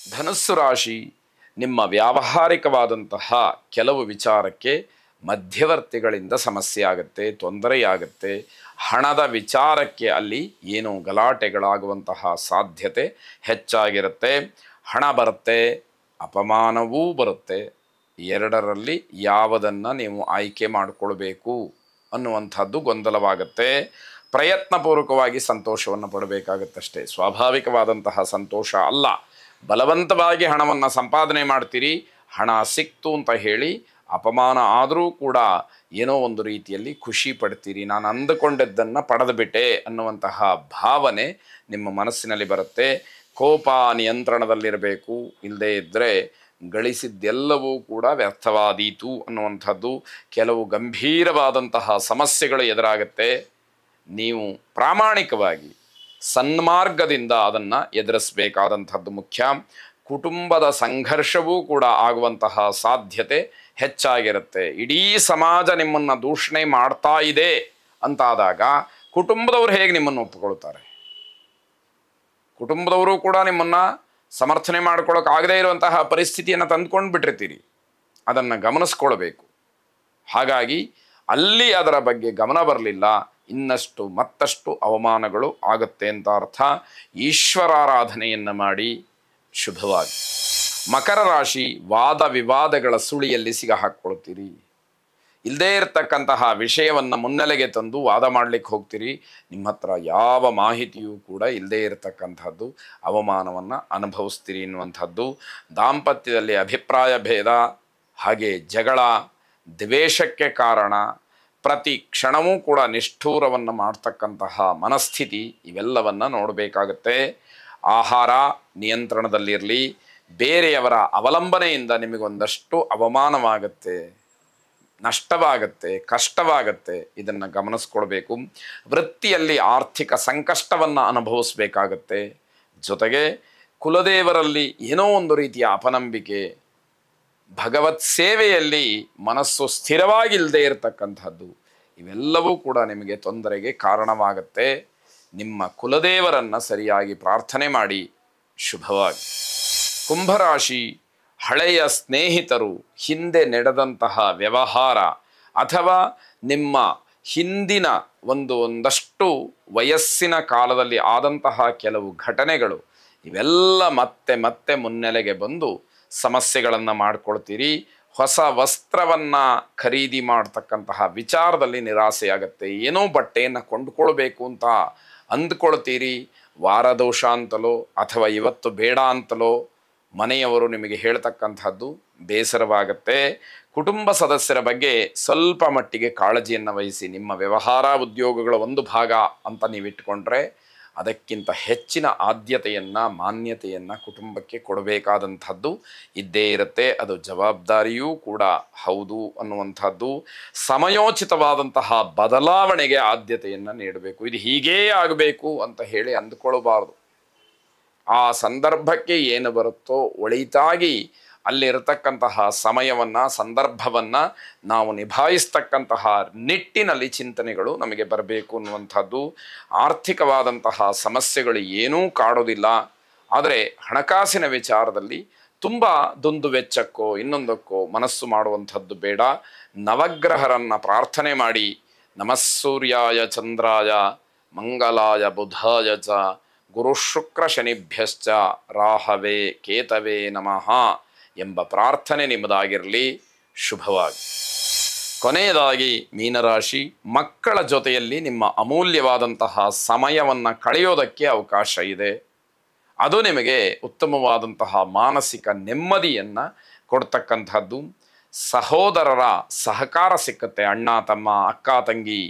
ಧನುಸ್ಸು ರಾಶಿ ನಿಮ್ಮ ವ್ಯಾವಹಾರಿಕವಾದಂತಹ ಕೆಲವು ವಿಚಾರಕ್ಕೆ ಮಧ್ಯವರ್ತಿಗಳಿಂದ ಸಮಸ್ಯೆ ಆಗುತ್ತೆ, ತೊಂದರೆಯಾಗುತ್ತೆ. ಹಣದ ವಿಚಾರಕ್ಕೆ ಅಲ್ಲಿ ಏನೋ ಗಲಾಟೆಗಳಾಗುವಂತಹ ಸಾಧ್ಯತೆ ಹೆಚ್ಚಾಗಿರುತ್ತೆ. ಹಣ ಬರುತ್ತೆ, ಅಪಮಾನವೂ ಬರುತ್ತೆ. ಎರಡರಲ್ಲಿ ಯಾವುದನ್ನು ನೀವು ಆಯ್ಕೆ ಮಾಡಿಕೊಳ್ಬೇಕು ಅನ್ನುವಂಥದ್ದು ಗೊಂದಲವಾಗುತ್ತೆ. ಪ್ರಯತ್ನಪೂರ್ವಕವಾಗಿ ಸಂತೋಷವನ್ನು ಪಡಬೇಕಾಗತ್ತಷ್ಟೇ. ಸ್ವಾಭಾವಿಕವಾದಂತಹ ಸಂತೋಷ ಅಲ್ಲ. ಬಲವಂತವಾಗಿ ಹಣವನ್ನು ಸಂಪಾದನೆ ಮಾಡ್ತೀರಿ, ಹಣ ಸಿಕ್ತು ಅಂತ ಹೇಳಿ ಅಪಮಾನ ಆದರೂ ಕೂಡ ಏನೋ ಒಂದು ರೀತಿಯಲ್ಲಿ ಖುಷಿ ಪಡ್ತೀರಿ. ನಾನು ಅಂದುಕೊಂಡದ್ದನ್ನು ಪಡೆದುಬಿಟ್ಟೆ ಅನ್ನುವಂತಹ ಭಾವನೆ ನಿಮ್ಮ ಮನಸ್ಸಿನಲ್ಲಿ ಬರುತ್ತೆ. ಕೋಪ ನಿಯಂತ್ರಣದಲ್ಲಿರಬೇಕು. ಇಲ್ಲದೇ ಇದ್ದರೆ ಗಳಿಸಿದ್ದೆಲ್ಲವೂ ಕೂಡ ವ್ಯರ್ಥವಾದೀತು ಅನ್ನುವಂಥದ್ದು. ಕೆಲವು ಗಂಭೀರವಾದಂತಹ ಸಮಸ್ಯೆಗಳು ಎದುರಾಗುತ್ತೆ. ನೀವು ಪ್ರಾಮಾಣಿಕವಾಗಿ ಸನ್ಮಾರ್ಗದಿಂದ ಅದನ್ನು ಎದುರಿಸಬೇಕಾದಂಥದ್ದು ಮುಖ್ಯ. ಕುಟುಂಬದ ಸಂಘರ್ಷವೂ ಕೂಡ ಆಗುವಂತಹ ಸಾಧ್ಯತೆ ಹೆಚ್ಚಾಗಿರುತ್ತೆ. ಇಡೀ ಸಮಾಜ ನಿಮ್ಮನ್ನು ದೂಷಣೆ ಮಾಡ್ತಾ ಇದೆ ಅಂತಾದಾಗ ಕುಟುಂಬದವರು ಹೇಗೆ ನಿಮ್ಮನ್ನು ಒಪ್ಪಿಕೊಳ್ತಾರೆ? ಕುಟುಂಬದವರು ಕೂಡ ನಿಮ್ಮನ್ನು ಸಮರ್ಥನೆ ಮಾಡ್ಕೊಳ್ಳೋಕ್ಕಾಗದೇ ಇರುವಂತಹ ಪರಿಸ್ಥಿತಿಯನ್ನು ತಂದುಕೊಂಡು ಬಿಟ್ಟಿರ್ತೀರಿ. ಅದನ್ನು ಗಮನಿಸ್ಕೊಳ್ಬೇಕು. ಹಾಗಾಗಿ ಅಲ್ಲಿ ಅದರ ಬಗ್ಗೆ ಗಮನ ಬರಲಿಲ್ಲ, ಇನ್ನಷ್ಟು ಮತ್ತಷ್ಟು ಅವಮಾನಗಳು ಆಗುತ್ತೆ ಅಂತ ಅರ್ಥ. ಈಶ್ವರಾರಾಧನೆಯನ್ನು ಮಾಡಿ ಶುಭವಾಗಿ. ಮಕರ ರಾಶಿ ವಾದ ವಿವಾದಗಳ ಸುಳಿಯಲ್ಲಿ ಸಿಗಹಾಕ್ಕೊಳ್ತೀರಿ. ಇಲ್ಲದೇ ಇರತಕ್ಕಂತಹ ವಿಷಯವನ್ನು ಮುನ್ನೆಲೆಗೆ ತಂದು ವಾದ ಮಾಡಲಿಕ್ಕೆ ಹೋಗ್ತೀರಿ. ನಿಮ್ಮ ಹತ್ರ ಯಾವ ಮಾಹಿತಿಯೂ ಕೂಡ ಇಲ್ಲದೇ ಇರತಕ್ಕಂಥದ್ದು, ಅವಮಾನವನ್ನು ಅನುಭವಿಸ್ತೀರಿ ಎನ್ನುವಂಥದ್ದು. ದಾಂಪತ್ಯದಲ್ಲಿ ಅಭಿಪ್ರಾಯ ಭೇದ, ಹಾಗೆ ಜಗಳ, ದ್ವೇಷಕ್ಕೆ ಕಾರಣ, ಪ್ರತಿ ಕ್ಷಣವೂ ಕೂಡ ನಿಷ್ಠೂರವನ್ನು ಮಾಡ್ತಕ್ಕಂತಹ ಮನಸ್ಥಿತಿ, ಇವೆಲ್ಲವನ್ನು ನೋಡಬೇಕಾಗತ್ತೆ. ಆಹಾರ ನಿಯಂತ್ರಣದಲ್ಲಿರಲಿ. ಬೇರೆಯವರ ಅವಲಂಬನೆಯಿಂದ ನಿಮಗೊಂದಷ್ಟು ಅವಮಾನವಾಗುತ್ತೆ, ನಷ್ಟವಾಗತ್ತೆ, ಕಷ್ಟವಾಗತ್ತೆ. ಇದನ್ನು ಗಮನಿಸ್ಕೊಳ್ಬೇಕು. ವೃತ್ತಿಯಲ್ಲಿ ಆರ್ಥಿಕ ಸಂಕಷ್ಟವನ್ನು ಅನುಭವಿಸ್ಬೇಕಾಗತ್ತೆ. ಜೊತೆಗೆ ಕುಲದೇವರಲ್ಲಿ ಏನೋ ಒಂದು ರೀತಿಯ ಅಪನಂಬಿಕೆ, ಭಗವತ್ ಸೇವೆಯಲ್ಲಿ ಮನಸ್ಸು ಸ್ಥಿರವಾಗಿಲ್ಲದೆ ಇರತಕ್ಕಂಥದ್ದು, ಇವೆಲ್ಲವೂ ಕೂಡ ನಿಮಗೆ ತೊಂದರೆಗೆ ಕಾರಣವಾಗುತ್ತೆ. ನಿಮ್ಮ ಕುಲದೇವರನ್ನು ಸರಿಯಾಗಿ ಪ್ರಾರ್ಥನೆ ಮಾಡಿ ಶುಭವಾಗಿ. ಕುಂಭರಾಶಿ ಹಳೆಯ ಸ್ನೇಹಿತರು, ಹಿಂದೆ ನಡೆದಂತಹ ವ್ಯವಹಾರ ಅಥವಾ ನಿಮ್ಮ ಹಿಂದಿನ ಒಂದಷ್ಟು ವಯಸ್ಸಿನ ಕಾಲದಲ್ಲಿ ಆದಂತಹ ಕೆಲವು ಘಟನೆಗಳು, ಇವೆಲ್ಲ ಮತ್ತೆ ಮತ್ತೆ ಮುನ್ನೆಲೆಗೆ ಬಂದು ಸಮಸ್ಯೆಗಳನ್ನು ಮಾಡ್ಕೊಳ್ತೀರಿ. ಹೊಸ ವಸ್ತ್ರವನ್ನು ಖರೀದಿ ಮಾಡ್ತಕ್ಕಂತಹ ವಿಚಾರದಲ್ಲಿ ನಿರಾಸೆಯಾಗತ್ತೆ. ಏನೋ ಬಟ್ಟೆಯನ್ನು ಕೊಂಡುಕೊಳ್ಬೇಕು ಅಂತ ಅಂದ್ಕೊಳ್ತೀರಿ. ವಾರದೋಷ ಅಂತಲೋ ಅಥವಾ ಇವತ್ತು ಬೇಡ ಅಂತಲೋ ಮನೆಯವರು ನಿಮಗೆ ಹೇಳ್ತಕ್ಕಂಥದ್ದು ಬೇಸರವಾಗತ್ತೆ. ಕುಟುಂಬ ಸದಸ್ಯರ ಬಗ್ಗೆ ಸ್ವಲ್ಪ ಮಟ್ಟಿಗೆ ಕಾಳಜಿಯನ್ನು ವಹಿಸಿ. ನಿಮ್ಮ ವ್ಯವಹಾರ ಉದ್ಯೋಗಗಳ ಒಂದು ಭಾಗ ಅಂತ ನೀವಿಟ್ಕೊಂಡ್ರೆ ಅದಕ್ಕಿಂತ ಹೆಚ್ಚಿನ ಆದ್ಯತೆಯನ್ನು, ಮಾನ್ಯತೆಯನ್ನು ಕುಟುಂಬಕ್ಕೆ ಕೊಡಬೇಕಾದಂಥದ್ದು ಇದ್ದೇ ಇರುತ್ತೆ. ಅದು ಜವಾಬ್ದಾರಿಯೂ ಕೂಡ ಹೌದು ಅನ್ನುವಂಥದ್ದು. ಸಮಯೋಚಿತವಾದಂತಹ ಬದಲಾವಣೆಗೆ ಆದ್ಯತೆಯನ್ನು ನೀಡಬೇಕು. ಇದು ಹೀಗೇ ಆಗಬೇಕು ಅಂತ ಹೇಳಿ ಅಂದುಕೊಳ್ಳಬಾರ್ದು. ಆ ಸಂದರ್ಭಕ್ಕೆ ಏನು ಬರುತ್ತೋ ಒಳಿತಾಗಿ ಅಲ್ಲಿರತಕ್ಕಂತಹ ಸಮಯವನ್ನು, ಸಂದರ್ಭವನ್ನು ನಾವು ನಿಭಾಯಿಸ್ತಕ್ಕಂತಹ ನಿಟ್ಟಿನಲ್ಲಿ ಚಿಂತನೆಗಳು ನಮಗೆ ಬರಬೇಕು ಅನ್ನುವಂಥದ್ದು. ಆರ್ಥಿಕವಾದಂತಹ ಸಮಸ್ಯೆಗಳು ಏನೂ ಕಾಡೋದಿಲ್ಲ. ಆದರೆ ಹಣಕಾಸಿನ ವಿಚಾರದಲ್ಲಿ ತುಂಬ ದುಂದುವೆಚ್ಚಕ್ಕೋ ಇನ್ನೊಂದಕ್ಕೋ ಮನಸ್ಸು ಮಾಡುವಂಥದ್ದು ಬೇಡ. ನವಗ್ರಹರನ್ನು ಪ್ರಾರ್ಥನೆ ಮಾಡಿ. ನಮಃಸೂರ್ಯಾಯ ಚಂದ್ರಾಯ ಮಂಗಲಾಯ ಬುಧಾಯ ಚ ಗುರು ಶುಕ್ರ ಶನಿಭ್ಯಶ್ಚ ರಾಹವೇ ಕೇತವೇ ನಮಃ ಎಂಬ ಪ್ರಾರ್ಥನೆ ನಿಮ್ಮದಾಗಿರಲಿ. ಶುಭವಾಗಿ. ಕೊನೆಯದಾಗಿ ಮೀನರಾಶಿ, ಮಕ್ಕಳ ಜೊತೆಯಲ್ಲಿ ನಿಮ್ಮ ಅಮೂಲ್ಯವಾದಂತಹ ಸಮಯವನ್ನು ಕಳೆಯೋದಕ್ಕೆ ಅವಕಾಶ ಇದೆ. ಅದು ನಿಮಗೆ ಉತ್ತಮವಾದಂತಹ ಮಾನಸಿಕ ನೆಮ್ಮದಿಯನ್ನು ಕೊಡ್ತಕ್ಕಂಥದ್ದು. ಸಹೋದರರ ಸಹಕಾರ ಸಿಕ್ಕತ್ತೆ. ಅಣ್ಣ ತಮ್ಮ, ಅಕ್ಕ ತಂಗಿ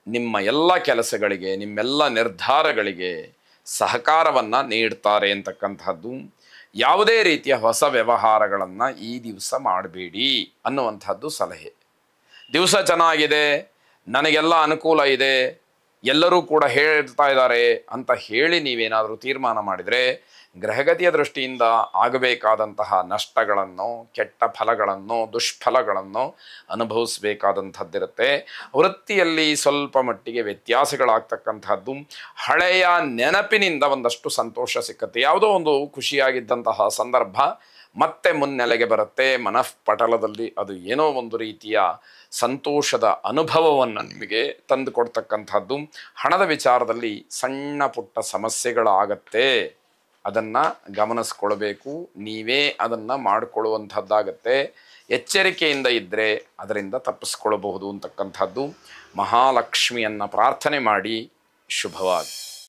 ನಿಮ್ಮ ಎಲ್ಲ ಕೆಲಸಗಳಿಗೆ, ನಿಮ್ಮೆಲ್ಲ ನಿರ್ಧಾರಗಳಿಗೆ ಸಹಕಾರವನ್ನು ನೀಡ್ತಾರೆ ಅಂತಕ್ಕಂಥದ್ದು. ಯಾವುದೇ ರೀತಿಯ ಹೊಸ ವ್ಯವಹಾರಗಳನ್ನು ಈ ದಿವಸ ಮಾಡಬೇಡಿ ಅನ್ನುವಂಥದ್ದು ಸಲಹೆ. ದಿವಸ ಚೆನ್ನಾಗಿದೆ, ನನಗೆಲ್ಲ ಅನುಕೂಲ ಇದೆ, ಎಲ್ಲರೂ ಕೂಡ ಹೇಳ್ತಾ ಇದ್ದಾರೆ ಅಂತ ಹೇಳಿ ನೀವೇನಾದರೂ ತೀರ್ಮಾನ ಮಾಡಿದರೆ ಗ್ರಹಗತಿಯ ದೃಷ್ಟಿಯಿಂದ ಆಗಬೇಕಾದಂತಹ ನಷ್ಟಗಳನ್ನು, ಕೆಟ್ಟ ಫಲಗಳನ್ನು, ದುಷ್ಫಲಗಳನ್ನು ಅನುಭವಿಸಬೇಕಾದಂಥದ್ದಿರುತ್ತೆ. ವೃತ್ತಿಯಲ್ಲಿ ಸ್ವಲ್ಪ ಮಟ್ಟಿಗೆ ವ್ಯತ್ಯಾಸಗಳಾಗ್ತಕ್ಕಂಥದ್ದು, ಹಳೆಯ ನೆನಪಿನಿಂದ ಒಂದಷ್ಟು ಸಂತೋಷ ಸಿಕ್ಕತ್ತೆ. ಯಾವುದೋ ಒಂದು ಖುಷಿಯಾಗಿದ್ದಂತಹ ಸಂದರ್ಭ ಮತ್ತೆ ಮುನ್ನೆಲೆಗೆ ಬರುತ್ತೆ. ಮನಃಪಟಲದಲ್ಲಿ ಅದು ಏನೋ ಒಂದು ರೀತಿಯ ಸಂತೋಷದ ಅನುಭವವನ್ನು ನಿಮಗೆ ತಂದು ಕೊಡ್ತಕ್ಕಂಥದ್ದು. ಹಣದ ವಿಚಾರದಲ್ಲಿ ಸಣ್ಣ ಪುಟ್ಟ ಸಮಸ್ಯೆಗಳಾಗತ್ತೆ, ಅದನ್ನು ಗಮನಿಸ್ಕೊಳ್ಬೇಕು. ನೀವೇ ಅದನ್ನು ಮಾಡಿಕೊಳ್ಳುವಂಥದ್ದಾಗತ್ತೆ. ಎಚ್ಚರಿಕೆಯಿಂದ ಇದ್ದರೆ ಅದರಿಂದ ತಪ್ಪಿಸ್ಕೊಳ್ಬಹುದು ಅಂತಕ್ಕಂಥದ್ದು. ಮಹಾಲಕ್ಷ್ಮಿಯನ್ನು ಪ್ರಾರ್ಥನೆ ಮಾಡಿ. ಶುಭವಾಗಿ.